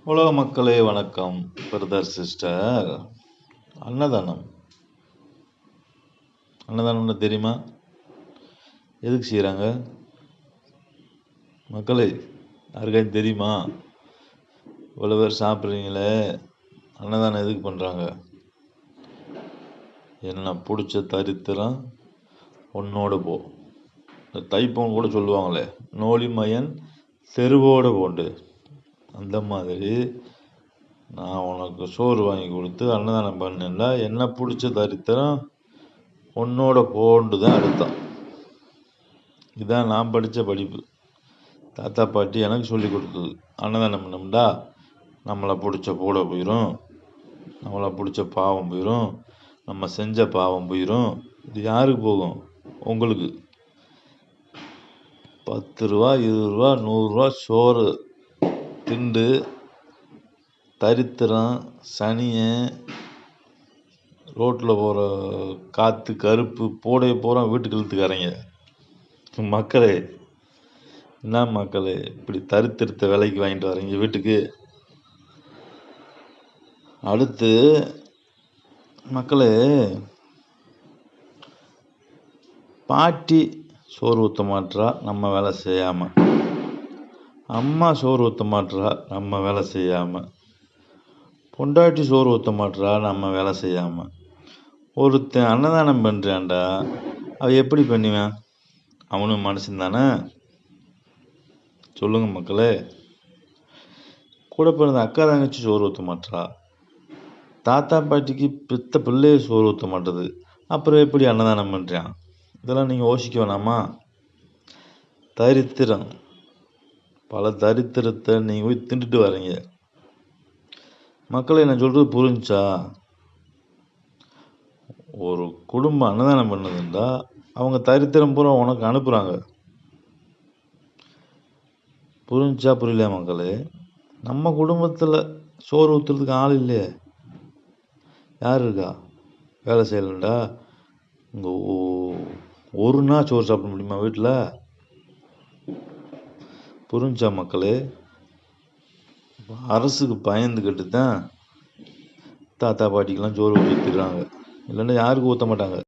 உலக மக்களே வணக்கம். பிரதர் சிஸ்டர், அன்னதானம் அன்னதானம்னு தெரியுமா? எதுக்கு செய்கிறாங்க மக்களே? யாருக்காச்சும் தெரியுமா? இவ்வளோ பேர் சாப்பிட்றீங்களே, அன்னதானம் எதுக்கு பண்ணுறாங்க? என்ன பிடிச்ச தரித்திரம் உன்னோட போ. இந்த தைப்பவன் கூட சொல்லுவாங்களே, நோலிமயன் தெருவோடு போண்டு. அந்த மாதிரி நான் உனக்கு சோறு வாங்கி கொடுத்து அன்னதானம் பண்ணல, என்ன பிடிச்ச தரித்திரம் உன்னோட போண்டு தான் அர்த்தம். இதான் நான் படித்த படிப்பு. தாத்தா பாட்டி எனக்கு சொல்லி கொடுத்தது. அன்னதானம் பண்ணோம்டா நம்மளை பிடிச்ச கூட போயிடும், நம்மளை பிடிச்ச பாவம் போயிடும், நம்ம செஞ்ச பாவம் போயிடும். இது யாருக்கு போகும்? உங்களுக்கு. 10 ரூபா 20 ரூபா 100 ரூபா சோறு திண்டு தரித்திரம் சனியை ரோட்டில் போகிற காற்று கருப்பு போடைய போகிற வீட்டுக்கு இழுத்துக்காரங்க. மக்களே, என்ன மக்களே இப்படி தரித்திரத்தை விலைக்கு வாங்கிட்டு வரீங்க வீட்டுக்கு? அடுத்து மக்களே, பாட்டி சோறு ஊற்ற மாட்டா நம்ம வேலை செய்யாமல், அம்மா சோறு ஊற்ற மாட்டா நம்ம வேலை செய்யாமல், பொண்டாட்டி சோறு ஊற்ற மாட்டா நம்ம வேலை செய்யாமல், ஒருத்தன் அன்னதானம் பண்ணுறான்டா, அவன் எப்படி பண்ணுவேன்? அவனும் மனுஷன் தானே? சொல்லுங்க மக்களே. கூட பிறந்த அக்கா தங்கச்சி சோறு ஊற்ற மாட்டா, தாத்தா பாட்டிக்கு பித்த பிள்ளைய சோறு ஊற்ற மாட்டுது, அப்புறம் எப்படி அன்னதானம் பண்ணுறான்? இதெல்லாம் நீங்கள் யோசிக்க வேணாமா? தரித்திரம், பல தரித்திரத்தை நீங்கள் போய் திண்டுட்டு வரீங்க. மக்களை நான் சொல்கிறது புரிஞ்சா? ஒரு குடும்பம் அன்னதானம் பண்ணதுண்டா அவங்க தரித்திரம் பூரா உனக்கு அனுப்புகிறாங்க. புரிஞ்சா புரியல மக்களே? நம்ம குடும்பத்தில் சோறு ஊற்றுறதுக்கு ஆள் இல்லையே, யார் இருக்கா? வேலை செய்யலண்டா இங்கே ஒரு நாள் சோறு சாப்பிட முடியுமா வீட்டில்? புரிஞ்சா மக்களே? அரசுக்கு பயந்துக்கிட்டு தான் தாத்தா பாட்டிக்கெல்லாம் சோறு ஊற்றிடுறாங்க, இல்லைன்னா யாருக்கும் ஊற்ற மாட்டாங்க.